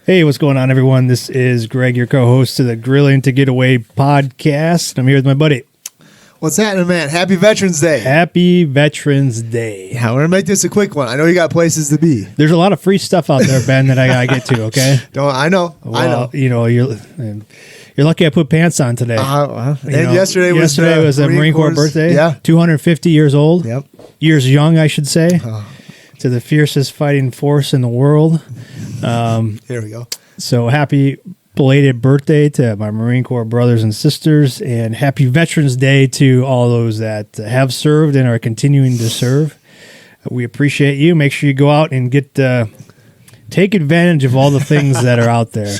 Hey, what's going on, everyone? This is Greg, your co-host of the Grilling to Get Away podcast. I'm here with my buddy. What's happening, man? Happy Veterans Day. Happy Veterans Day. Yeah, we're going to make this a quick one. I know you got places to be. There's a lot of free stuff out there, Ben, that I got to get to, okay? I know. You know, you're lucky I put pants on today. Yesterday was a Marine Corps birthday. Yeah. 250 years old. Yep. Years young, I should say. To the fiercest fighting force in the world. Here we go. So happy belated birthday to my Marine Corps brothers and sisters, and happy Veterans Day to all those that have served and are continuing to serve. We appreciate you. Make sure you go out and take advantage of all the things that are out there.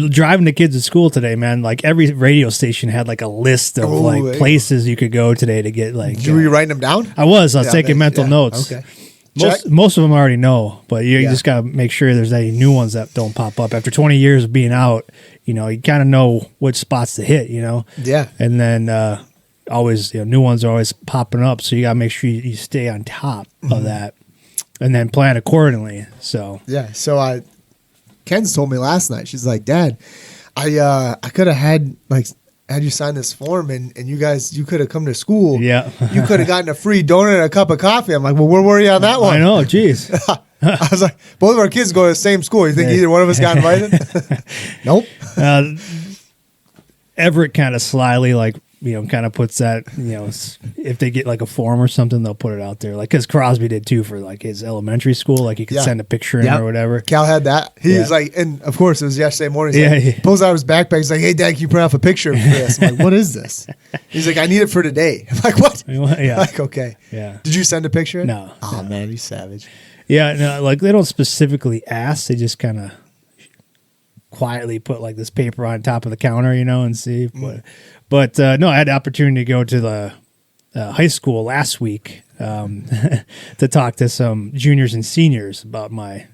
Driving the kids to school today, man, like every radio station had like a list of places you could go today to get like. Were you writing them down? I was taking mental notes. Okay. Most of them I already know, but you just got to make sure there's any new ones that don't pop up. After 20 years of being out, you kind of know which spots to hit, Yeah. And then always, new ones are always popping up, so you got to make sure you stay on top of that and then plan accordingly. So yeah, so Ken's told me last night, she's like, Dad, I could have had you sign this form and you could have come to school. Yeah. You could have gotten a free donut and a cup of coffee. I'm like, well, where were you on that one? I know, geez. I was like, both of our kids go to the same school. You think either one of us got invited? Nope. Everett kind of slyly, kind of puts that, if they get like a form or something, they'll put it out there. Like, because Crosby did too for like his elementary school. Like, you could send a picture in or whatever. Cal had that. He's like, and of course, it was yesterday morning. He pulls out his backpack. He's like, hey, Dad, can you print off a picture of this? I'm like, what is this? He's like, I need it for today. I'm like, what? Yeah. Like, okay. Yeah. Did you send a picture in? No. Oh, man, he's savage. Yeah, no, like they don't specifically ask. They just kind of quietly put like this paper on top of the counter, and see. But no, I had the opportunity to go to the high school last week to talk to some juniors and seniors about my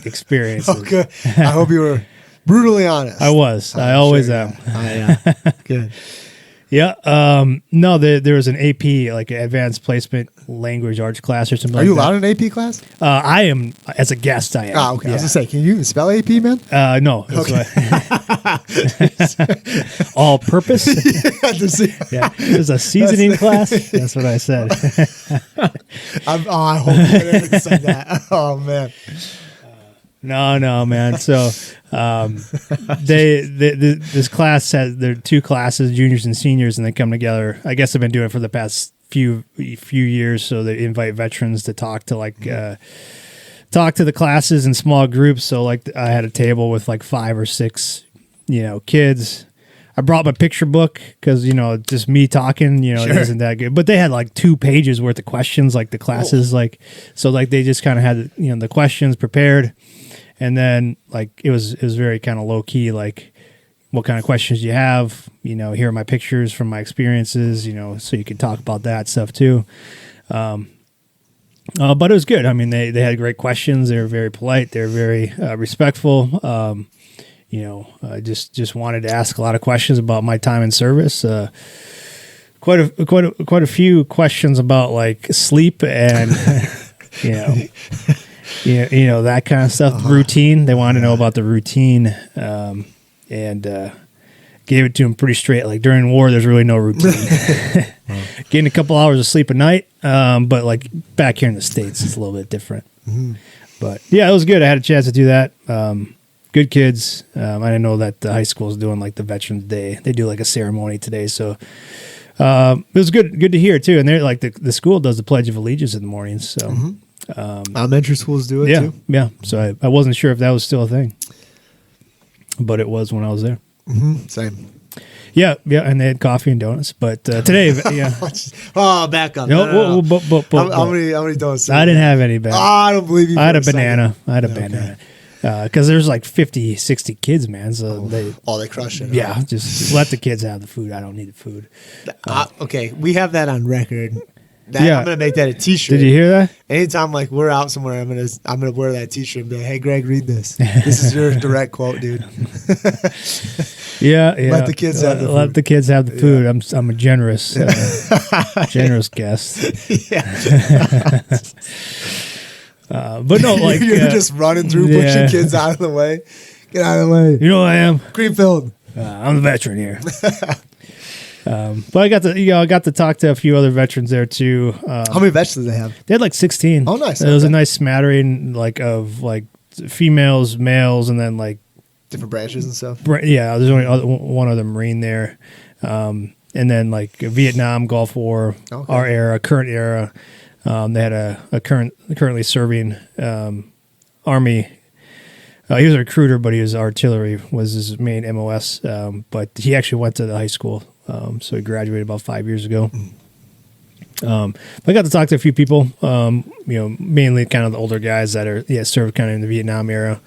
experiences. Okay. I hope you were brutally honest. I was. I always am. Good. Yeah. No, there was an AP, like an advanced placement language arts class or something. Are you allowed an AP class? I am, as a guest, I am. Oh, okay. Yeah. I was going to say, can you even spell AP, man? No. Okay. All purpose? Yeah. It was a seasoning class. That's what I said. I hope you didn't say that. Oh, man. No, man. So this class there are two classes, juniors and seniors, and they come together. I guess they've been doing it for the past few years. So they invite veterans to talk to talk to the classes in small groups. So like I had a table with like 5 or 6, kids. I brought my picture book because, just me talking, It isn't that good. But they had like 2 pages worth of questions, like the classes, so they just kind of had, the questions prepared. And then it was very kind of low key, like what kind of questions do you have? Here are my pictures from my experiences, so you can talk about that stuff too. But it was good. I mean, they had great questions. They were very polite. They were very respectful. Just wanted to ask a lot of questions about my time in service. Quite a few questions about like sleep and that kind of stuff. Routine. They wanted to know about the routine, and gave it to them pretty straight. Like during war, there's really no routine. Getting a couple hours of sleep a night, but like back here in the States, it's a little bit different. Mm-hmm. But yeah, it was good. I had a chance to do that. Good kids. I didn't know that the high school is doing like the Veterans Day. They do like a ceremony today, so it was good to hear too. And they're like the school does the Pledge of Allegiance in the mornings. So elementary schools do it too. Yeah. So I wasn't sure if that was still a thing, but it was when I was there. Mm-hmm. Same. Yeah, and they had coffee and donuts. But today, back up. No. How many donuts? I didn't have any. I don't believe you. I had a banana. Banana. Because there's like 50, 60 kids, man. So they crush it. Yeah, just let the kids have the food. I don't need the food. Okay, we have that on record. I'm gonna make that a T-shirt. Did you hear that? Anytime we're out somewhere, I'm gonna wear that T-shirt and be like, "Hey, Greg, read this. This is your direct quote, dude." Yeah. Let the kids have the food. Let the kids have the food. Yeah. I'm a generous generous guest. Yeah. But no, like you're just running through, pushing kids out of the way. Get out of the way. You know who I am? Greenfield. I'm the veteran here. But I got to talk to a few other veterans there too. How many veterans do they have? They had like 16. Oh, nice. It was a nice smattering of females, males, and then like different branches and stuff. Yeah, there's only one other Marine there, and then like Vietnam, Gulf War, our era, current era. They had a currently serving Army. He was a recruiter, but he was artillery was his main MOS. But he actually went to the high school, so he graduated about 5 years ago. But I got to talk to a few people, mainly kind of the older guys that are served kind of in the Vietnam era.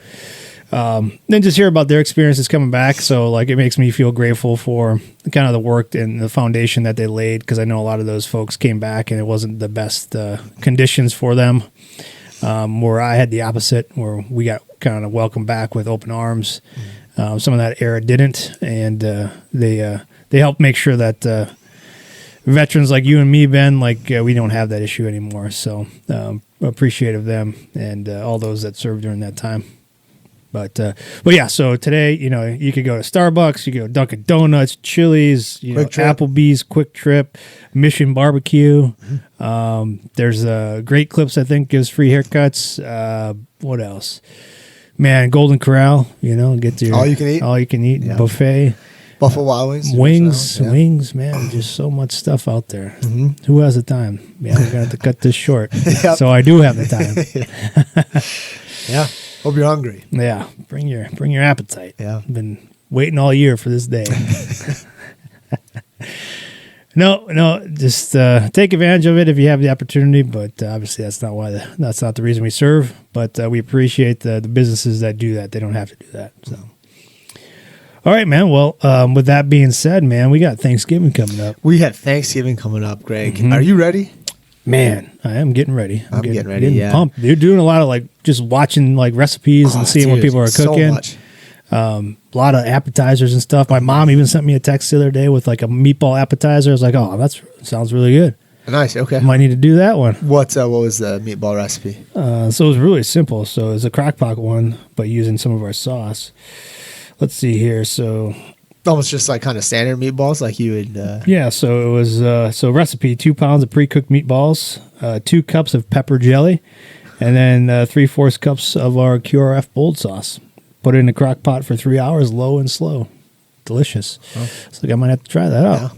Then just hear about their experiences coming back. So like it makes me feel grateful for kind of the work and the foundation that they laid, because I know a lot of those folks came back and it wasn't the best conditions for them. Where I had the opposite, where we got kind of welcomed back with open arms. Some of that era didn't, and they helped make sure that veterans like you and me, Ben, we don't have that issue anymore. So appreciative of them and all those that served during that time. But yeah, so today, you could go to Starbucks, you could go to Dunkin' Donuts, Chili's, Applebee's, Quick Trip, Mission Barbecue. There's Great Clips, I think, gives free haircuts. What else? Man, Golden Corral, get your all you can eat buffet. Buffalo Wild Wings. Wings, man, just so much stuff out there. Mm-hmm. Who has the time? Yeah, we're going to have to cut this short. Yep. So I do have the time. Yeah. Hope you're hungry. Yeah, bring your appetite. Yeah, I've been waiting all year for this day. No, just take advantage of it if you have the opportunity. But obviously, that's not the reason we serve. But we appreciate the businesses that do that. They don't have to do that. So, all right, man. Well, with that being said, man, we got Thanksgiving coming up. We have Thanksgiving coming up, Greg. Mm-hmm. Are you ready? Man, I am getting ready. I'm getting ready. Yeah, pumped. You're doing a lot of just watching recipes and seeing what people are cooking. So much. A lot of appetizers and stuff. My mom even sent me a text the other day with a meatball appetizer. I was like, oh, that sounds really good. Nice. Okay. Might need to do that one. What was the meatball recipe? So it was really simple. So it's a crock pot one, but using some of our sauce. Let's see here. So almost just kind of standard meatballs like you would. Yeah. So it was recipe: 2 pounds of pre-cooked meatballs, 2 cups of pepper jelly, and then 3/4 cups of our QRF bold sauce. Put it in the crock pot for 3 hours, low and slow. Delicious. Oh. So I might have to try that out. Yeah.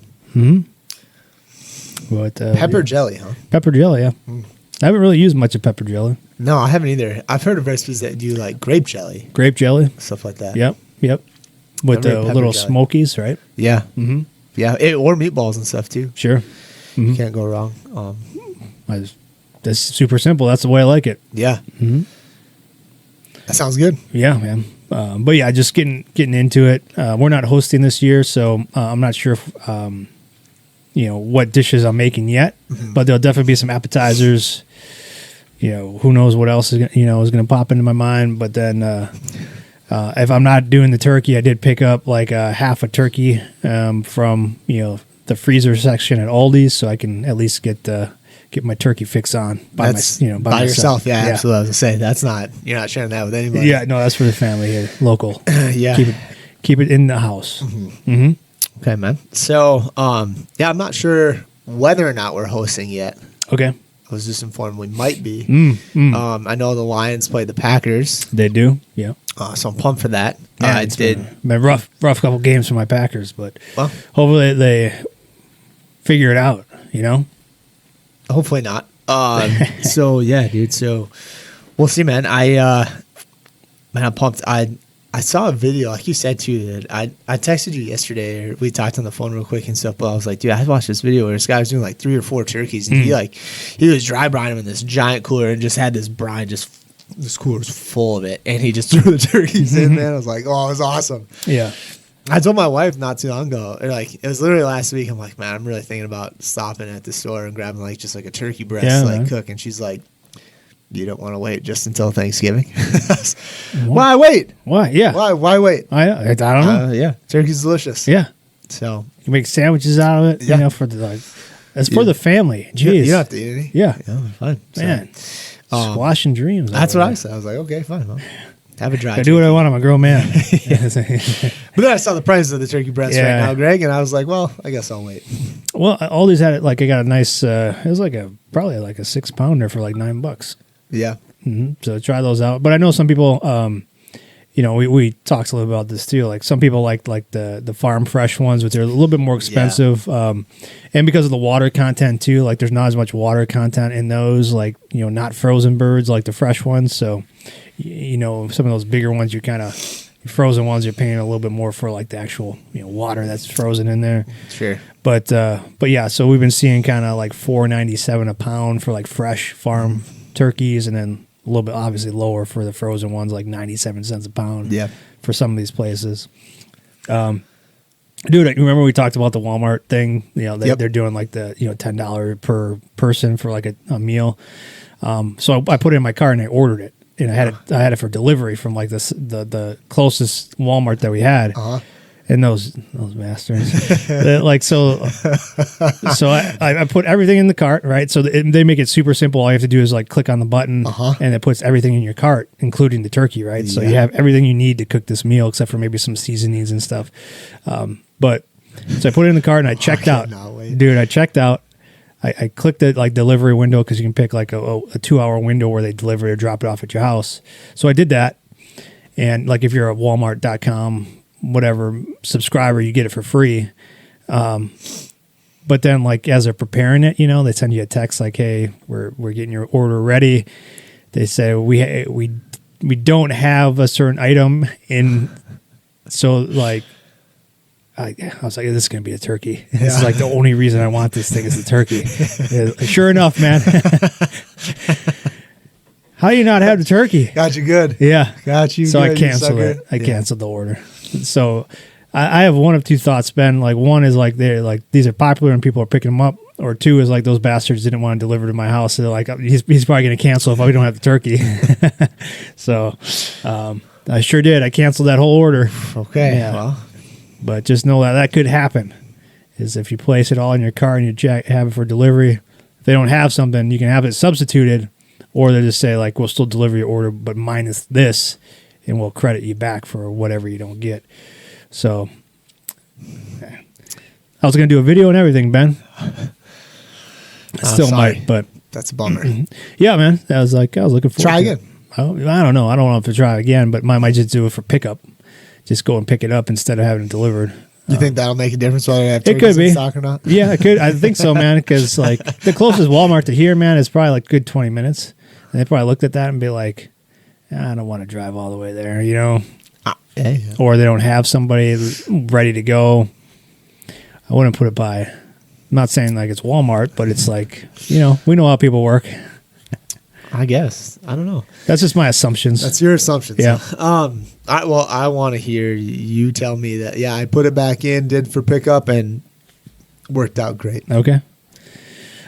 Mm-hmm. But, pepper jelly, huh? Pepper jelly, yeah. Mm. I haven't really used much of pepper jelly. No, I haven't either. I've heard of recipes that do grape jelly. Grape jelly? Stuff like that. Yep. With the little jelly. Smokies, right? Yeah. Mm-hmm. Yeah, or meatballs and stuff too. Sure. Mm-hmm. You can't go wrong. That's super simple. That's the way I like it. Yeah. Mm-hmm. That sounds good. Yeah, man. But yeah, just getting into it. We're not hosting this year, so I'm not sure if, what dishes I'm making yet. Mm-hmm. But there'll definitely be some appetizers. Who knows what else is going to pop into my mind. But then if I'm not doing the turkey, I did pick up half a turkey from the freezer section at Aldi's, so I can at least get my turkey fix on by yourself. Yeah, absolutely. I was gonna say you're not sharing that with anybody. Yeah, no, that's for the family here, local. Yeah, keep it in the house. Mm-hmm. Mm-hmm. Okay, man. So, I'm not sure whether or not we're hosting yet. Okay. I was just informed we might be. I know the Lions play the Packers. They do. Yeah. So I'm pumped for that. Yeah, it's been rough couple games for my Packers, but hopefully they figure it out. Hopefully not. So yeah, dude. So we'll see, man. I'm pumped. I saw a video, like you said too. That I texted you yesterday, or we talked on the phone real quick and stuff. But I was like, dude, I watched this video where this guy was doing 3 or 4 turkeys, and he was dry brining them in this giant cooler and just had this brine this cooler was full of it, and he just threw the turkeys in there. I was like, oh, it was awesome. Yeah. I told my wife not too long ago, it was literally last week. I'm like, man, I'm really thinking about stopping at the store and grabbing just a turkey breast, cook. And she's like, you don't want to wait just until Thanksgiving? Why wait? Why? Yeah. Why wait? I don't know. Yeah. Turkey's delicious. Yeah. So you make sandwiches out of it. Yeah. For the it's for the family. Jeez. You don't have to eat any. Yeah. Fine. Man. Squashing dreams. That's what I said. I was like, okay, fine. Well, have a dry. I do what I want. I'm a grown man. But then I saw the prices of the turkey breast right now, Greg, and I was like, well, I guess I'll wait. Well, all these had it. Like I got a nice. It was like probably like a 6-pounder for like $9. Yeah. Mm-hmm. So try those out. But I know some people. We talked a little about this too. Like some people like the farm fresh ones, which are a little bit more expensive. And because of the water content too, like there's not as much water content in those. Like not frozen birds like the fresh ones. So some of those bigger ones, frozen ones, you're paying a little bit more for like the actual water that's frozen in there. Sure. But yeah, so we've been seeing kind of like $4.97 a pound for like fresh farm turkeys, and then a little bit obviously lower for the frozen ones, like 97 cents a pound. Yeah. For some of these places. Dude, remember we talked about the Walmart thing? They're doing like the $10 per person for like a meal. So I put it in my cart and I ordered it. And I had it for delivery from like the closest Walmart that we had. And those bastards. So I put everything in the cart, right? So they make it super simple. All you have to do is like click on the button, and it puts everything in your cart, including the turkey, right? So you have everything you need to cook this meal, except for maybe some seasonings and stuff. But so I put it in the cart and I checked out. Dude, I checked out. I clicked the like delivery window because you can pick like a 2-hour window where they deliver it or drop it off at your house. So I did that, and like if you're a Walmart.com whatever subscriber, you get it for free. But then like as they're preparing it, they send you a text like, "Hey, we're getting your order ready." They say we don't have a certain item in, so like. I was like, this is going to be a turkey. This is like the only reason I want this thing is the turkey. Sure enough, man. How do you not have the turkey? Got you good. Yeah. Got you so good. I canceled it. I canceled the order. So I have one of two thoughts, Ben. Like one is like these are popular and people are picking them up. Or two is like those bastards didn't want to deliver to my house. So they're like, he's probably going to cancel if we don't have the turkey. So I sure did. I canceled that whole order. Okay. Yeah. Well. But just know that could happen. Is if you place it all in your car and you have it for delivery, if they don't have something, you can have it substituted, or they just say like, we'll still deliver your order, but minus this, and we'll credit you back for whatever you don't get. So I was going to do a video and everything, Ben. Still might, but that's a bummer. Yeah, man. I was looking forward to Try again. I don't know. I don't know if to try again, but I might just do it for pickup. Just go and pick it up instead of having it delivered. You think that'll make a difference whether they have it could be in stock or not? Yeah, it could. I think so, man. Because like the closest Walmart to here, man, is probably like good 20 minutes. And they probably looked at that and be like, I don't want to drive all the way there, Yeah. Or they don't have somebody ready to go. I wouldn't put it by. I'm not saying like it's Walmart, but it's like we know how people work. I guess. I don't know. That's just my assumptions. That's your assumptions. Yeah. I want to hear you tell me that. Yeah, I put it back in, did for pickup, and worked out great. Okay.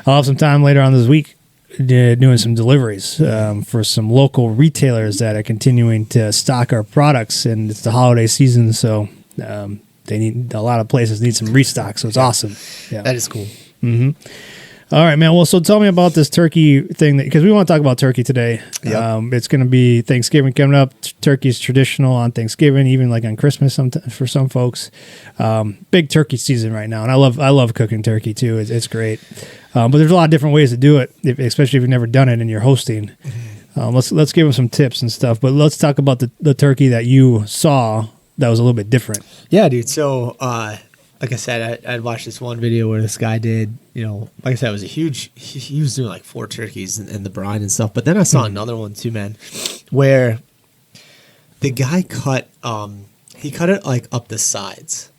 I'll have some time later on this week doing some deliveries for some local retailers that are continuing to stock our products, and it's the holiday season, so they need a lot of places need some restock. So it's awesome. Yeah, that is cool. Mm-hmm. All right, man. Well, so tell me about this turkey thing, because we want to talk about turkey today. Yep. It's going to be Thanksgiving coming up. Turkey's traditional on Thanksgiving, even like on Christmas for some folks. Big turkey season right now, and I love cooking turkey too. It's great, but there's a lot of different ways to do it, especially if you've never done it and you're hosting. Let's give them some tips and stuff. But let's talk about the turkey that you saw that was a little bit different. Yeah, dude. So, like I said, I'd watched this one video where this guy did, like I said, it was a huge, he was doing like 4 turkeys in the brine and stuff. But then I saw another one too, man, where the guy cut it like up the sides.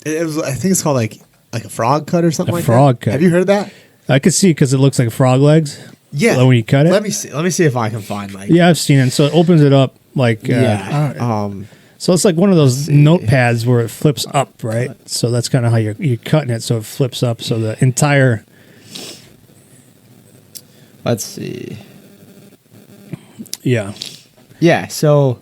It was, I think it's called like a frog cut or something like that. A frog cut. Have you heard that? I could see because it looks like frog legs. Yeah. When you cut it. Let me see if I can find like. Yeah, I've seen it. So it opens it up like. So it's like one of those notepads where it flips up, right? So that's kind of how you're cutting it. So it flips up. So the entire. Let's see. Yeah. Yeah. So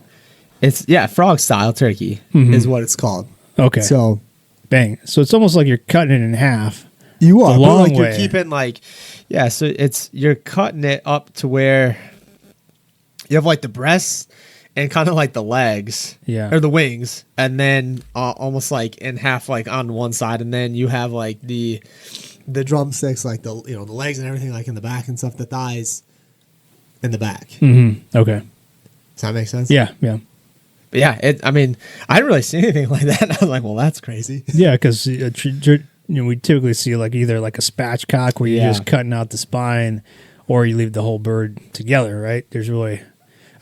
it's frog style turkey is what it's called. Okay. So bang. So it's almost like you're cutting it in half. You are a long way. You're keeping like, so you're cutting it up to where you have like the breasts and kind of like the legs, Yeah. or the wings, and then almost like in half, like on one side, and then you have like the drumsticks, like the the legs and everything, like in the back and stuff, the thighs in the back. Mm-hmm. Okay. Does that make sense? Yeah. Yeah. But yeah, I mean, I didn't really see anything like that. I was like, well, that's crazy. Yeah, because we typically see like either like a spatchcock where you're Yeah. just cutting out the spine, or you leave the whole bird together. Right? There's really,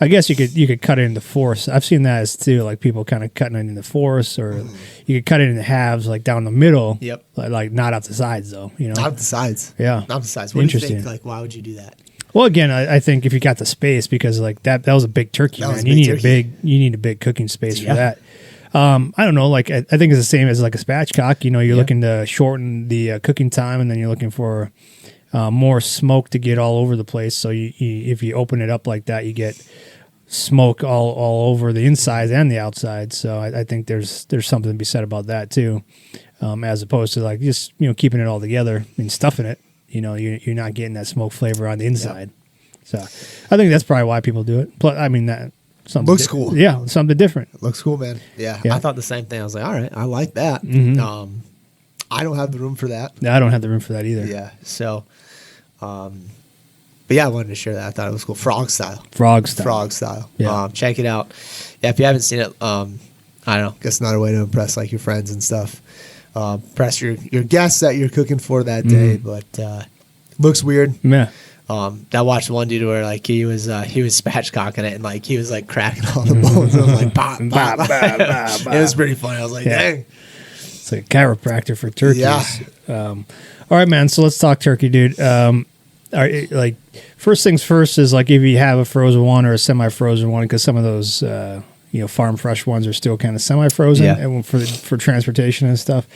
I guess you could cut it into fourths. I've seen that as too, like people kind of cutting it into fourths, or you could cut it into halves, like down the middle. Yep. Like not out the sides though. Not the sides. Yeah. Not the sides. What do you Interesting. think? Like, why would you do that? Well, again, I think if you got the space, because like that was a big turkey, That was man. a You big turkey. need a big cooking space Yeah. for that. I don't know. Like I think it's the same as like a spatchcock. You're looking to shorten the cooking time, and then you're looking for more smoke to get all over the place. So if you open it up like that, you get smoke all over the inside and the outside. So I think there's something to be said about that too, as opposed to like just keeping it all together and stuffing it. You're not getting that smoke flavor on the inside. So I think that's probably why people do it. Plus, I mean, that something Looks cool. Yeah, something different. It looks cool, man. Yeah, Yeah. I thought the same thing. I was like, all right, I like that. I don't have the room for that. I don't have the room for that either. Yeah. So, but yeah, I wanted to share that. I thought it was cool. Frog style. Frog style. Frog style. Yeah. Check it out. Yeah, if you haven't seen it, I don't know. Guess another way to impress like your friends and stuff. Impress your guests that you're cooking for that day. But looks weird. Yeah. I watched one dude where like he was spatchcocking it, and like he was like cracking all the bones. I was like, pop, pop. Bah, bah, bah, bah. It was pretty funny. I was like, Yeah. dang. It's like a chiropractor for turkeys. Yeah. All right, man. So let's talk turkey, dude. Like first things first is like if you have a frozen one or a semi-frozen one, because some of those farm fresh ones are still kind of semi-frozen, Yeah. and for transportation and stuff.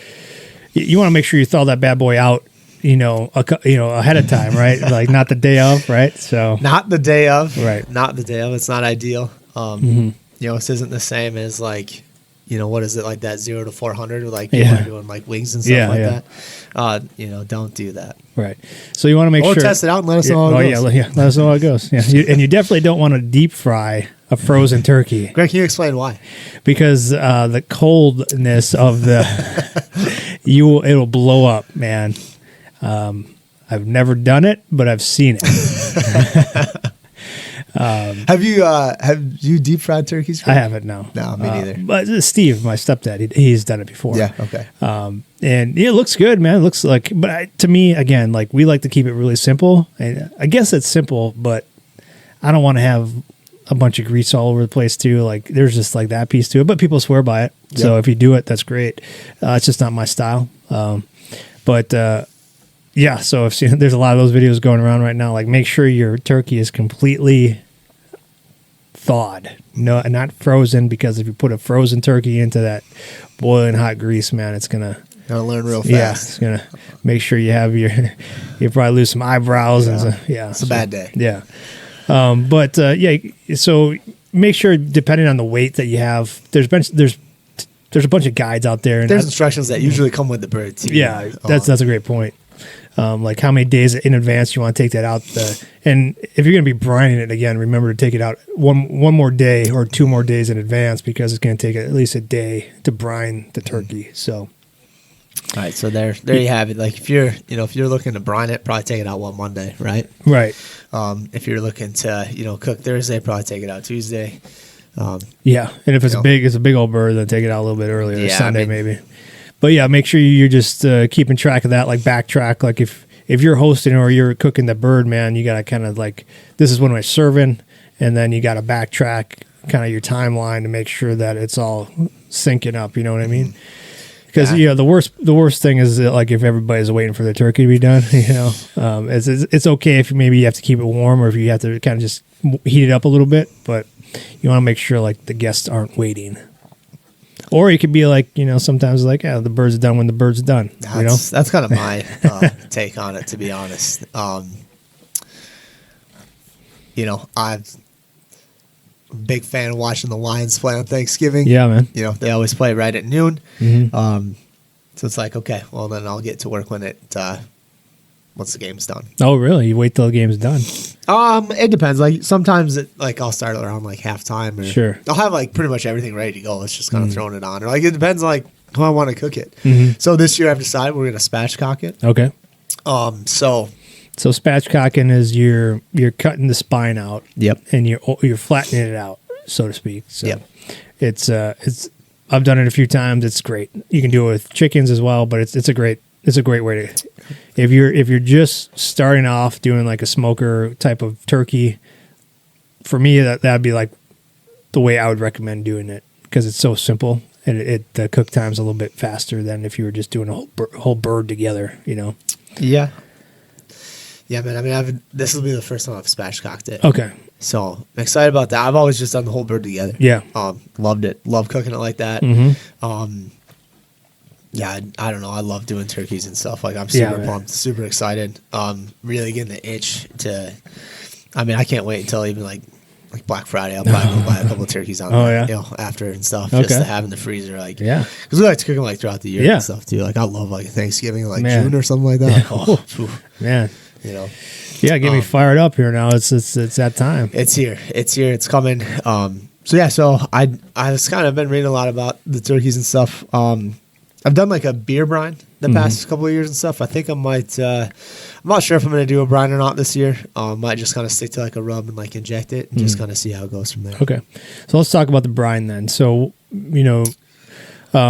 You want to make sure you thaw that bad boy out, ahead of time, right? Like not the day of, right? So Not the day of. Right. Not the day of. It's not ideal. This isn't the same as like, what is it, like that 0 to 400 with like people Yeah. are doing like wings and stuff like that. Don't do that. right. So you want to make Or sure test it out and let us know how it goes. Yeah. Let us know how it goes. Yeah. And you definitely don't want to deep fry a frozen turkey. Greg, can you explain why? Because the coldness of it'll blow up, man. I've never done it, but I've seen it. Have you deep fried turkeys? I haven't, no. No, me neither. But Steve, my stepdad, he's done it before. Yeah. Okay. And it looks good, man. It looks like, but to me, again, like we like to keep it really simple. And I guess it's simple, but I don't want to have a bunch of grease all over the place too. Like there's just like that piece to it, but people swear by it. Yep. So if you do it, that's great. It's just not my style. Yeah, so if there's a lot of those videos going around right now, like make sure your turkey is completely thawed, no, not frozen, because if you put a frozen turkey into that boiling hot grease, man, it's gonna learn real yeah, fast. it's gonna make sure you have you probably lose some eyebrows and so, yeah, It's a bad day. Yeah, so make sure depending on the weight that you have, there's a bunch of guides out there, and There's instructions that usually come with the bird too. yeah, that's a great point. Like how many days in advance you want to take that out. And if you're going to be brining it again, remember to take it out one more day or 2 more days in advance, because it's going to take at least a day to brine the turkey. So, all right. So there you have it. Like if you're looking to brine it, probably take it out one Monday, right? right. If you're looking to cook Thursday, probably take it out Tuesday. Yeah. And if it's a big old bird, then take it out a little bit earlier, Yeah, Sunday maybe. But yeah, make sure you're just keeping track of that, like backtrack. Like if you're hosting or you're cooking the bird, man, you got to kind of like, this is when we're serving, and then you got to backtrack kind of your timeline to make sure that it's all syncing up. You know what I mean? Because the worst thing is that, like if everybody's waiting for the turkey to be done, it's okay if maybe you have to keep it warm, or if you have to kind of just heat it up a little bit, but you want to make sure like the guests aren't waiting. Or it could be like, sometimes like, the bird's done when the bird's done. That's kind of my take on it, to be honest. I'm a big fan of watching the Lions play on Thanksgiving. Yeah, man. They always play right at noon. Mm-hmm. So it's like, okay, well then I'll get to work when the game's done. Oh, really? You wait till the game's done? It depends. Like sometimes I'll start around like halftime. Or Sure. I'll have like pretty much everything ready to go. It's just kind of throwing it on. Or like it depends like how I want to cook it. So this year I've decided we're gonna spatchcock it. Okay. So spatchcocking is you're cutting the spine out. Yep. And you're flattening it out, so to speak. So Yep. it's I've done it a few times. It's great. You can do it with chickens as well, but it's a great way to, if you're just starting off doing like a smoker type of turkey, for me that'd be like the way I would recommend doing it, because it's so simple and the cook time's a little bit faster than if you were just doing a whole bird together, you know. Yeah. Yeah, man. I mean, this will be the first time I've spatchcocked it. Okay. So I'm excited about that. I've always just done the whole bird together. Yeah. Loved it. Love cooking it like that. Yeah, I don't know. I love doing turkeys and stuff. Like I'm super pumped, super excited. Really getting the itch to. I mean, I can't wait until even like Black Friday. I'll probably go buy a couple of turkeys on after and stuff, just to have in the freezer. Like, because we like to cook them like throughout the year and stuff too. Like I love like Thanksgiving, like June or something like that. Oh, man, you know. Yeah, get me fired up here now. It's that time. It's here. It's coming. So I was kind of been reading a lot about the turkeys and stuff. I've done like a beer brine the past couple of years and stuff. I think I might. I'm not sure if I'm going to do a brine or not this year. Might just kind of stick to like a rub and like inject it and just kind of see how it goes from there. Okay, so let's talk about the brine then. So I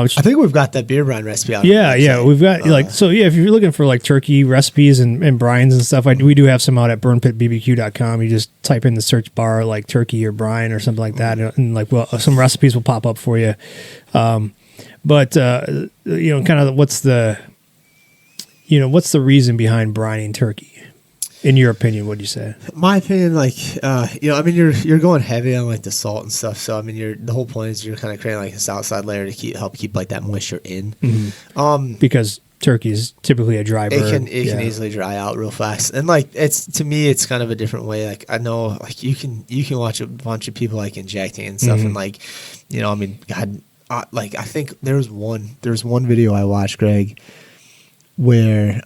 think we've got that beer brine recipe out. Yeah, we've got if you're looking for like turkey recipes and brines and stuff, we do have some out at burnpitbbq.com. You just type in the search bar like turkey or brine or something like that, and some recipes will pop up for you. But kind of what's the reason behind brining turkey? In your opinion, what do you say? My opinion, I mean, you're going heavy on like the salt and stuff. So I mean, the whole point is you're kind of creating like this outside layer to help keep like that moisture in. Because turkey is typically a dry bird. It can easily dry out real fast, and like to me, it's kind of a different way. Like I know, like you can watch a bunch of people like injecting and stuff, and like, I mean, God, I think there's one video I watched, Greg, where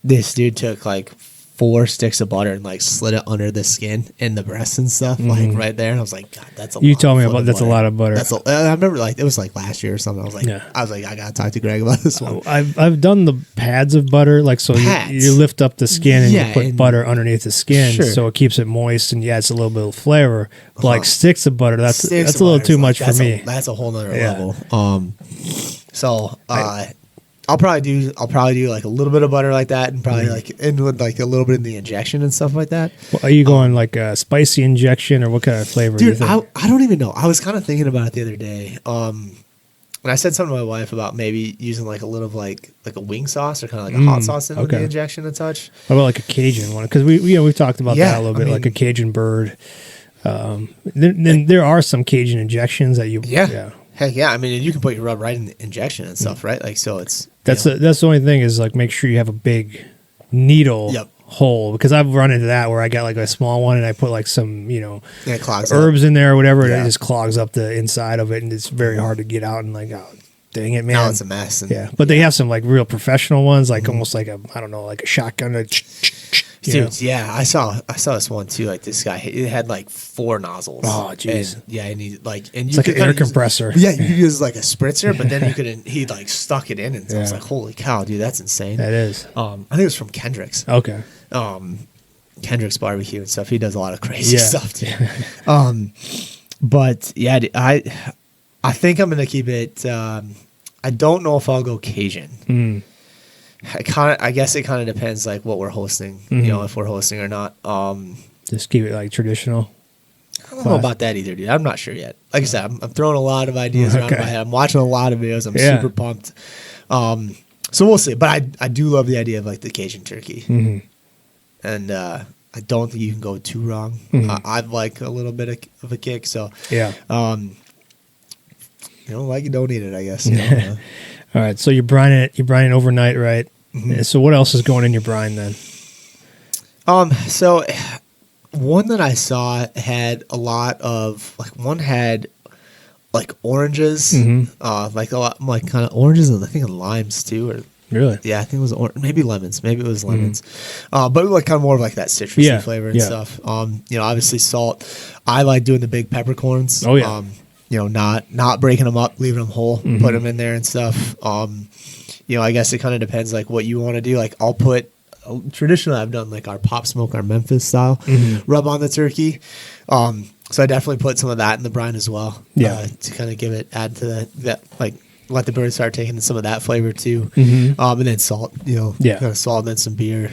this dude took like 4 sticks of butter and like slid it under the skin and the breast and stuff, like right there. And I was like, God, that's a lot. You told me about that's a lot of butter. I remember like it was like last year or something. I was like, I gotta talk to Greg about this one. I've done the pads of butter, like so you lift up the skin and you put butter underneath the skin, so it keeps it moist and it's a little bit of flavor. But like sticks of butter, that's a little too much for me. That's a whole nother level. I'll probably do like a little bit of butter like that, and probably like end with like a little bit in the injection and stuff like that. Well, are you going like a spicy injection, or what kind of flavor? Dude, do you think? I don't even know. I was kind of thinking about it the other day. And I said something to my wife about maybe using like a little of like a wing sauce or kind of like a hot sauce in with the injection and such. What about like a Cajun one? Because we've talked about that a little bit, like a Cajun bird. Then there are some Cajun injections that you Heck yeah, I mean, you can put your rub right in the injection and stuff, right? Like, so it's that's the only thing is like make sure you have a big needle hole, because I've run into that where I got like a small one and I put like some herbs in there or whatever, and it just clogs up the inside of it, and it's very hard to get out. And like, oh, dang it, man, now it's a mess. And, but they have some like real professional ones, like almost like like a shotgun. Dude, I saw this one too. Like this guy, it had like 4 nozzles. Oh, jeez. And he like, and it's like an air compressor. You could use like a spritzer, but then he like stuck it in, and I was like, holy cow, dude, that's insane. That is. I think it was from Kendrick's. Okay. Kendrick's barbecue and stuff. He does a lot of crazy stuff too. But yeah, I think I'm gonna keep it. I don't know if I'll go Cajun. I guess it kind of depends like what we're hosting, if we're hosting or not. Just keep it like traditional. I don't know about that either, dude. I'm not sure yet. Like I said, I'm throwing a lot of ideas around in my head. I'm watching a lot of videos. I'm super pumped. So we'll see. But I do love the idea of like the Cajun turkey. And I don't think you can go too wrong. I've like a little bit of a kick. So like it, don't eat it, I guess. All right, so you brine it overnight, right? So what else is going in your brine then? So one that I saw had a lot of one had like oranges, like a lot like kind of oranges and I think limes too, or Really? Yeah, I think it was maybe lemons. Maybe it was lemons. But like kind of more of like that citrusy flavor and stuff. Obviously salt. I like doing the big peppercorns. Oh yeah. Not breaking them up, leaving them whole, put them in there and stuff. I guess it kind of depends like what you want to do. Like I'll put traditionally I've done like our pop smoke, our Memphis style rub on the turkey. So I definitely put some of that in the brine as well. To kind of add to that like let the bird start taking some of that flavor too. And then salt, kind of salt and then some beer.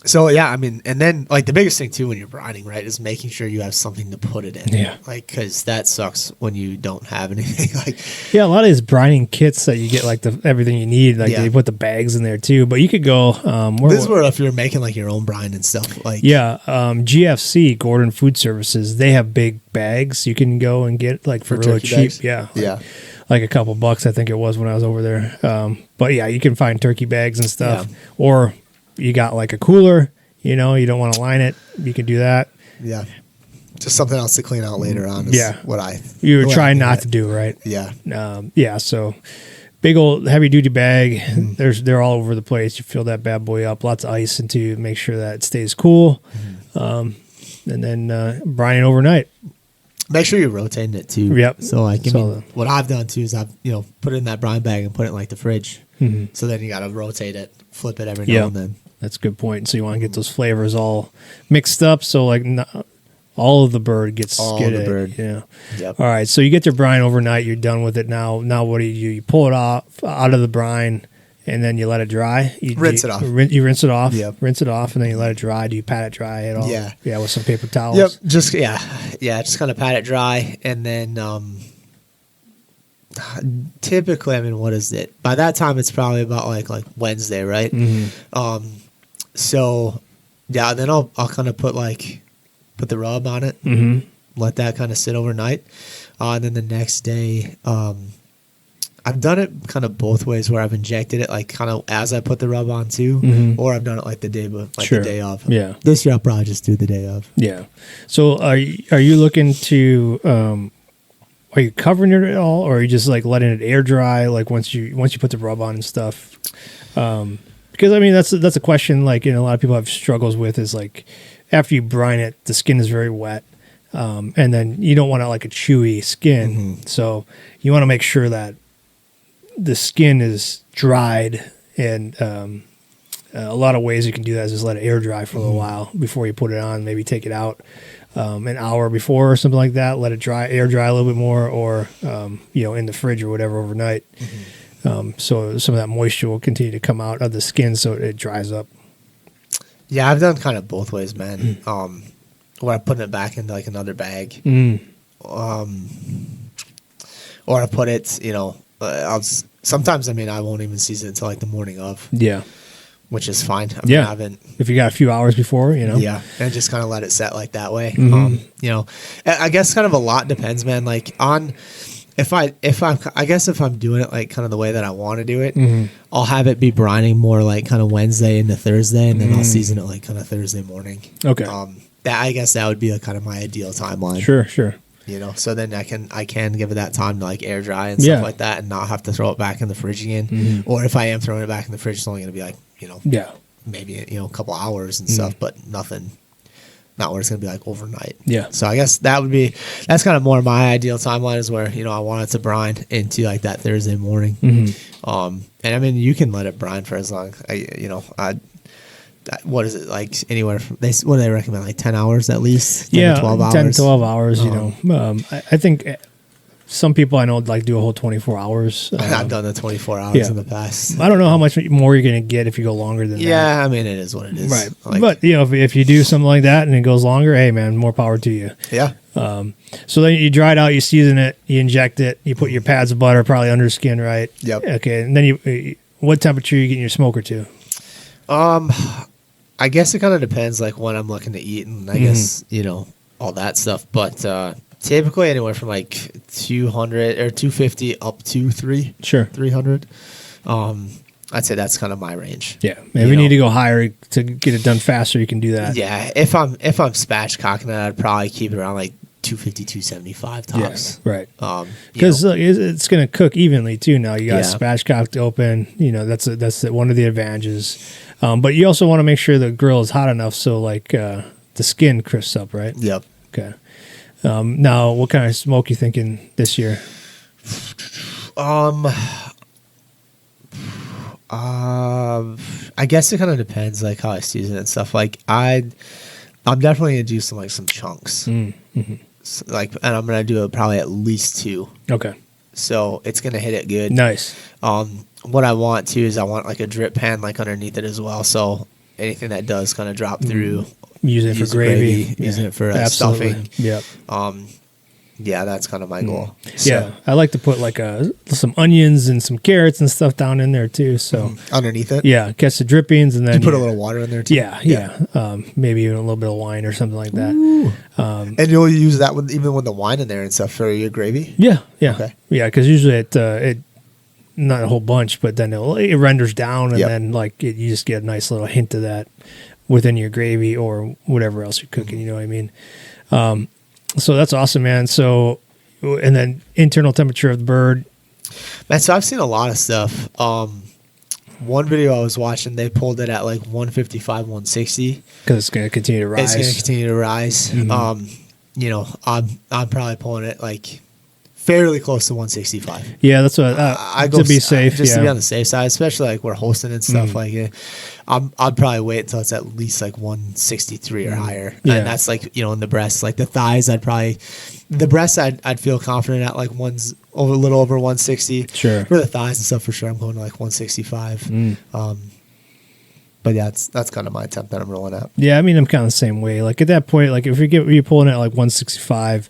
So yeah, I mean, and then like the biggest thing too when you're brining, right, is making sure you have something to put it in. Yeah. Like, because that sucks when you don't have anything. Like, yeah, a lot of these brining kits that you get, like everything you need, like they put the bags in there too. But you could go. This is where if you're making like your own brine and stuff, like GFC Gordon Food Services, they have big bags you can go and get like for really cheap. Bags? Yeah, like a couple bucks, I think it was when I was over there. But yeah, you can find turkey bags and stuff, or you got like a cooler, you don't want to line it, you can do that. Yeah. Just something else to clean out later on is what you were trying not to do, right? Yeah. So big old heavy duty bag. They're all over the place. You fill that bad boy up, lots of ice into make sure that it stays cool. And then brine it overnight. Make sure you're rotating it too. Yep. So like what I've done too is I've put it in that brine bag and put it in like the fridge. So then you got to rotate it, flip it every now and then. That's a good point. So you want to get those flavors all mixed up, so like all of the bird gets skidded. Yeah. Yep. All right. So you get your brine overnight. You're done with it now. Now what do? You pull it off out of the brine, and then you let it dry. Rinse it off. You rinse it off. Yep. Rinse it off, and then you let it dry. Do you pat it dry at all? Yeah. Yeah, with some paper towels. Yep. Just kind of pat it dry, and then typically, I mean, what is it? By that time, it's probably about like Wednesday, right? So, yeah, then I'll kind of put the rub on it, let that kind of sit overnight, and then the next day, I've done it kind of both ways where I've injected it like kind of as I put the rub on too, or I've done it like the day the day of. Yeah. This year I'll probably just do the day of. Yeah. So are you looking to are you covering it at all, or are you just like letting it air dry like once you put the rub on and stuff? Because I mean that's a question like a lot of people have struggles with is like after you brine it, the skin is very wet, and then you don't want like a chewy skin, so you want to make sure that the skin is dried, and a lot of ways you can do that is just let it air dry for a little while before you put it on. Maybe take it out an hour before or something like that. Let it air dry a little bit more, or in the fridge or whatever overnight. So some of that moisture will continue to come out of the skin, so it dries up. Yeah, I've done kind of both ways, man. Where I put it back into like another bag, or I put it, sometimes I won't even season it until like the morning of. Yeah. Which is fine. If you got a few hours before, Yeah, and just kind of let it set like that way. I guess kind of a lot depends, man. Like on if I'm doing it like kind of the way that I want to do it, I'll have it be brining more like kind of Wednesday into Thursday, and then I'll season it like kind of Thursday morning. Okay. I guess that would be like kind of my ideal timeline. Sure. So then I can give it that time to like air dry and stuff like that, and not have to throw it back in the fridge again. Or if I am throwing it back in the fridge, it's only going to be like maybe a couple hours and stuff, but not where it's going to be like overnight. Yeah. So I guess that's kind of more my ideal timeline is where I want it to brine into like that Thursday morning. And I mean you can let it brine for as long. What is it like anywhere from what do they recommend, like 10 hours at least? 10 to 12 hours. 10 to 12 hours. I think some people I know like do a whole 24 hours. I've done the 24 hours in the past. I don't know how much more you're going to get if you go longer than that. Yeah, I mean it is what it is. Right. But if you do something like that and it goes longer, hey man, more power to you. Yeah. So then you dry it out, you season it, you inject it, you put your pads of butter probably under skin, right? Yep. Okay. And then what temperature are you getting your smoker to? I guess it kind of depends, like when I'm looking to eat, and I guess all that stuff. But typically, anywhere from like 200 or 250 up to 300. I'd say that's kind of my range. Yeah, if you need to go higher to get it done faster, you can do that. Yeah, if I'm spatchcocking it, I'd probably keep it around like 250, 275 tops. Yeah, right. You Because know, it's going to cook evenly too. Now you got Yeah. spatchcocked open. You know that's one of the advantages. But you also want to make sure the grill is hot enough so like the skin crisps up, right? Yep. Okay. Now, what kind of smoke you thinking this year? I guess it kind of depends, like how I season it and stuff. Like I'm definitely gonna do some chunks, like, and I'm gonna do it probably at least 2. Okay. So it's gonna hit it good. Nice. What I want to is I want like a drip pan like underneath it as well. So anything that does kind of drop through, Using it for use the gravy. using it for Absolutely. stuffing. Yep. Yeah, that's kind of my goal. Yeah, I like to put like some onions and some carrots and stuff down in there too. So Underneath it, yeah, catch the drippings and then you put a little water in there too. Yeah. Maybe even a little bit of wine or something like that. And you'll use that even with the wine in there and stuff for your gravy. Yeah. Okay. Yeah, because usually it not a whole bunch, but then it renders down and Yep. then like you just get a nice little hint of that within your gravy or whatever else you're cooking. You know what I mean? So that's awesome, man. So, and then internal temperature of the bird. Man, so I've seen a lot of stuff. One video I was watching, they pulled it at like 155, 160. Because it's going to continue to rise. It's going to continue to rise. You know, I'm probably pulling it like fairly close to 165. Yeah, that's what I go to be safe. just yeah. to be on the safe side, especially like we're hosting and stuff. Like, I'd probably wait until it's at least like 163 or higher, Yeah. and that's like, you know, in the breasts. Like the thighs, the breasts I'd feel confident at like a little over 160. Sure. For the thighs and stuff, for sure, I'm going to like 165. But yeah, that's kind of my temp that I'm rolling at. Yeah, I mean, I'm kind of the same way. Like at that point, like if you're pulling it at like 165,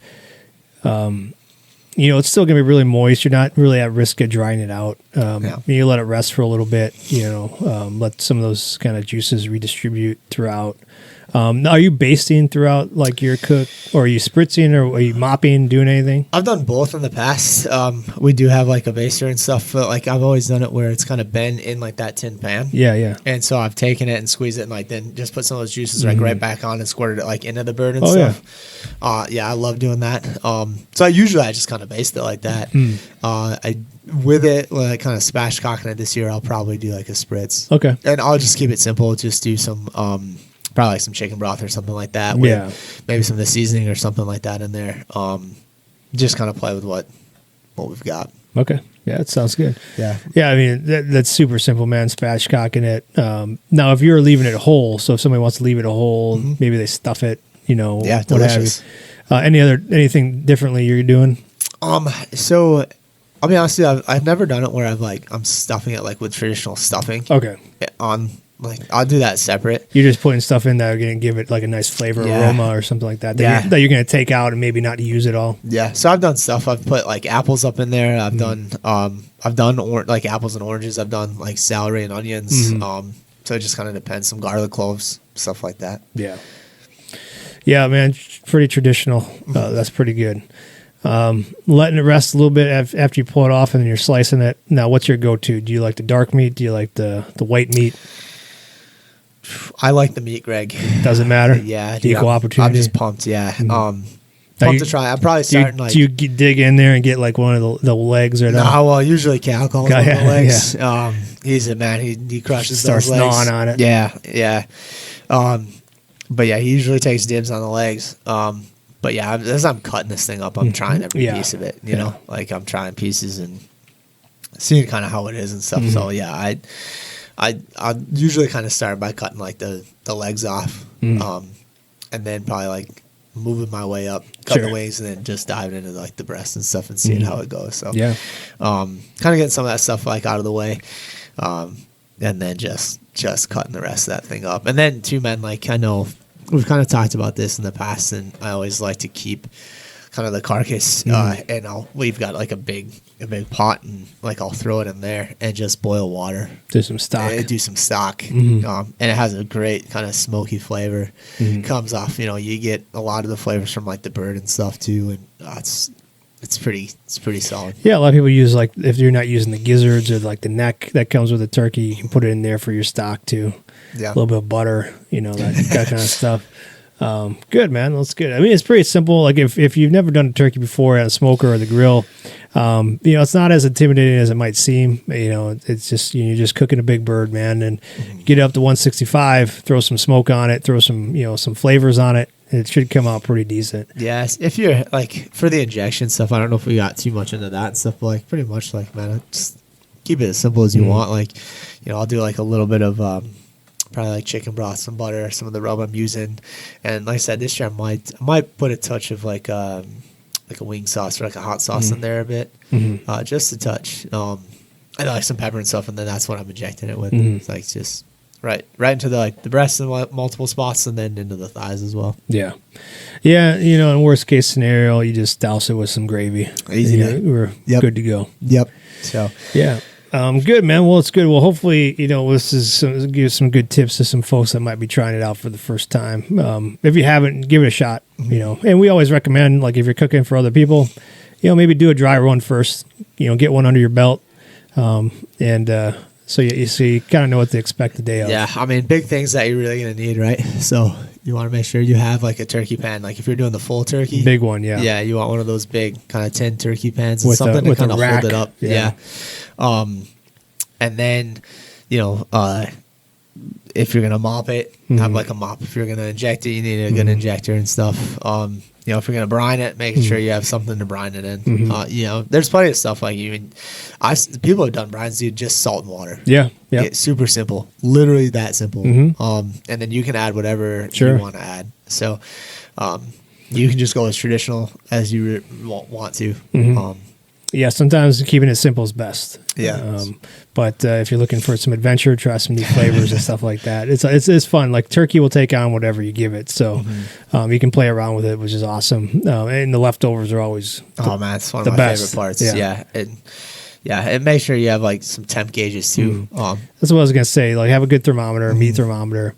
you know, it's still going to be really moist. You're not really at risk of drying it out. You let it rest for a little bit, you know, let some of those kind of juices redistribute throughout. Now, are you basting throughout like your cook, or are you spritzing, or are you mopping, doing anything? I've done both in the past. We do have like a baster and stuff, but like I've always done it where it's kind of been in like that tin pan. Yeah. And so I've taken it and squeezed it and like then just put some of those juices like right back on and squirted it like into the bird and stuff. Yeah, I love doing that. So I just kind of baste it like that. With it, like kind of spatchcocking it this year, I'll probably do like a spritz. Okay. And I'll just keep it simple. Just do some probably like some chicken broth or something like that. With maybe some of the seasoning or something like that in there. Just kind of play with what we've got. Okay. Yeah, it sounds good. Yeah. Yeah, I mean, that's super simple, man, spatchcocking it. Now, if you're leaving it whole, so if somebody wants to leave it a whole, maybe they stuff it, you know, Yeah, what delicious. have you. Anything differently you're doing? So I'll be honest with you, I've never done it where I'm stuffing it like with traditional stuffing. Okay. Like I'll do that separate. You're just putting stuff in that are going to give it like a nice flavor aroma or something like that that you're going to take out and maybe not use it all. Yeah. So I've done stuff. I've put like apples up in there. I've done like apples and oranges. I've done like celery and onions. So it just kind of depends. Some garlic cloves, stuff like that. Yeah. Yeah, man, pretty traditional. That's pretty good. Letting it rest a little bit after you pull it off and then you're slicing it. Now, what's your go-to? Do you like the dark meat? Do you like the white meat? I like the meat, Greg. Doesn't matter. Yeah, Equal opportunity. I'm just pumped. Yeah. Pumped you- to try. I'm probably starting Do you dig in there and get like one of the legs or no? Well, usually Cal calls Yeah, one of the legs. yeah. He's a man. He crushes starts those legs. gnawing on it. Yeah. But yeah, he usually takes dibs on the legs. But yeah, as I'm cutting this thing up, I'm trying every piece of it. You know, like I'm trying pieces and seeing kind of how it is and stuff. So yeah, I usually kind of start by cutting like the legs oof, and then probably like moving my way up, cut the wings, and then just diving into like the breast and stuff and seeing how it goes. So yeah, kind of getting some of that stuff like out of the way, and then just cutting the rest of that thing up. And then too, man, like I know we've kind of talked about this in the past, and I always like to keep kind of the carcass, and we've got like a big pot, and like I'll throw it in there and just boil water. do some stock. And it has a great kind of smoky flavor. Comes off, you know, you get a lot of the flavors from like the bird and stuff too, and it's pretty solid. Yeah, a lot of people use like if you're not using the gizzards or like the neck that comes with the turkey, you can put it in there for your stock too. Yeah, A little bit of butter, you know, that kind of stuff. Good, man. That's good. I mean, it's pretty simple. Like if you've never done a turkey before at a smoker or the grill, it's not as intimidating as it might seem. It's just you're just cooking a big bird, man, and get it up to 165. Throw some smoke on it. Throw some some flavors on it. It should come out pretty decent. Yes, if you're like for the injection stuff, I don't know if we got too much into that and stuff, but like pretty much like, man, just keep it as simple as you want. Like, I'll do like a little bit of probably like chicken broth, some butter, some of the rub I'm using, and like I said, this year I might put a touch of like a wing sauce or like a hot sauce in there a bit, just a touch. I like some pepper and stuff, and then that's what I'm injecting it with. It's like just right into the breast in multiple spots, and then into the thighs as well. Yeah. In worst case scenario, you just douse it with some gravy. Easy. We're good to go. Yep. So yeah. Good, man. Well, it's good. Well, hopefully, this is give some good tips to some folks that might be trying it out for the first time. If you haven't, give it a shot. And we always recommend, like, if you're cooking for other people, maybe do a dry run first. Get one under your belt, so you kind of know what to expect the day of. Yeah, I mean, big things that you're really gonna need, right? So you want to make sure you have like a turkey pan. Like if you're doing the full turkey, big one, yeah. Yeah, you want one of those big kind of tin turkey pans and with something to kind of rack. hold it up. Yeah. And then, if you're gonna mop it, have like a mop. If you're gonna inject it, you need a good injector and stuff. If you're gonna brine it, making sure you have something to brine it in. There's plenty of stuff like people have done brines, dude, just salt and water. Yeah. It's super simple, literally that simple. And then you can add whatever you want to add. So, you can just go as traditional as you want to. Yeah, sometimes keeping it simple is best. Yeah. But if you're looking for some adventure, try some new flavors and stuff like that. It's fun. Like turkey will take on whatever you give it. So you can play around with it, which is awesome. And the leftovers are always it's one of my favorite parts. Yeah. And make sure you have like some temp gauges too. That's what I was gonna say. Like have a good thermometer, meat thermometer.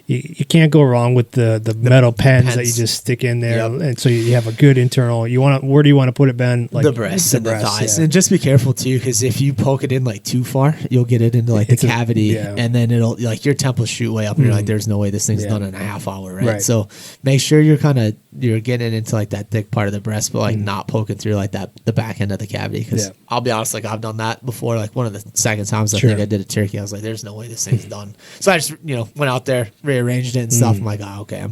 You can't go wrong with the metal pens that you just stick in there, and so you have a good internal. Where do you want to put it, Ben? Like the breast and the thighs, and just be careful too, because if you poke it in like too far, you'll get it into like the cavity, and then it'll like your temp will shoot way up, and you're like, "There's no way this thing's done in a half hour," right? So make sure you're getting into like that thick part of the breast, but like not poking through like the back end of the cavity. Because I'll be honest, like I've done that before. Like one of the second times I think I did a turkey, I was like, "There's no way this thing's done." So I just went out there, rearranged it and stuff. I'm like, "Oh, okay,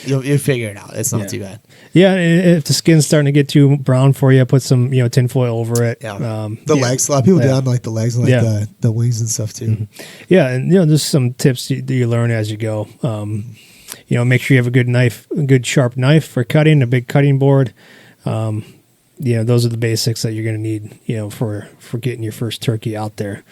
you'll figure it out. It's not too bad." Yeah, and if the skin's starting to get too brown for you, put some tinfoil over it. The legs. A lot of people do on like the legs and like the wings and stuff too. Yeah, and there's some tips that you learn as you go. Make sure you have a good knife, a good sharp knife for cutting, a big cutting board. Those are the basics that you're going to need, for getting your first turkey out there.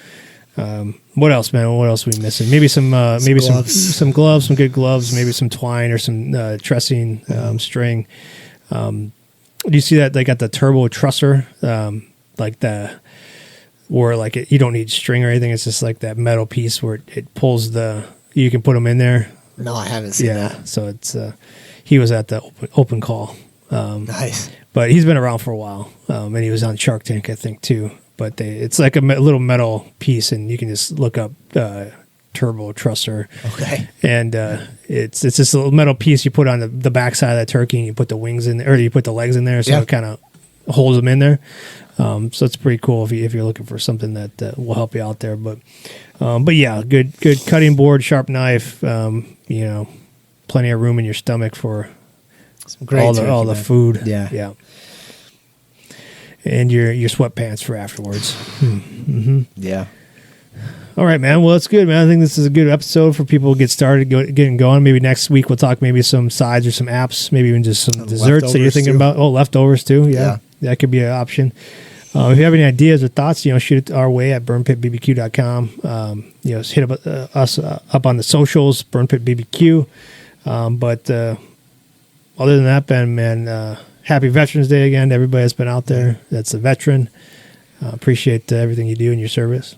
What else, man? What else are we missing? Maybe some gloves. some gloves, some good gloves, maybe some twine or some trussing string. Do you see that they got the turbo trusser, you don't need string or anything. It's just like that metal piece where it pulls you can put them in there. No, I haven't seen that. So it's he was at the open call. Nice. But he's been around for a while, and he was on Shark Tank, I think, too. But it's like a little metal piece, and you can just look up turbo trusser. Okay. And it's just a little metal piece you put on the backside of that turkey, and you put the wings in there, or you put the legs in there, so it kind of holds them in there. So it's pretty cool if you're looking for something that will help you out there. But yeah, good cutting board, sharp knife. Plenty of room in your stomach for some great all the food. Yeah. And your sweatpants for afterwards. Yeah. All right, man. Well, that's good, man. I think this is a good episode for people to get started, getting going. Maybe next week we'll talk maybe some sides or some apps, maybe even just some desserts that you're thinking about. Oh, leftovers too. Yeah. That could be an option. If you have any ideas or thoughts, shoot it our way at burnpitbbq.com. Hit us up on the socials, burnpitbbq. But other than that, Ben, man, happy Veterans Day again to everybody that's been out there that's a veteran. Appreciate everything you do in your service.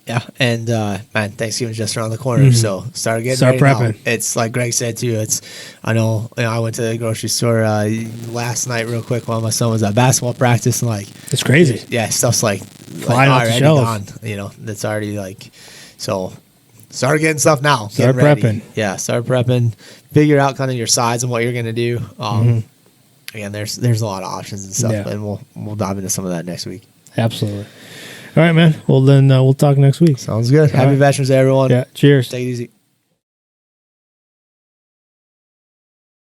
Yeah, and man, Thanksgiving's just around the corner, so start prepping. Now. It's like Greg said too. I know I went to the grocery store last night real quick while my son was at basketball practice, and like it's crazy. Yeah, stuff's like flying off the shelves. Gone. That's already like so. start getting stuff now. Start Get ready. prepping. Yeah, start prepping. Figure out kind of your size and what you're going to do. Again, there's a lot of options and stuff, Yeah. and we'll dive into some of that next week. Absolutely. All right, man. Well, then we'll talk next week. Sounds good. Happy right. Veterans Day, everyone. Yeah. Cheers. Take it easy.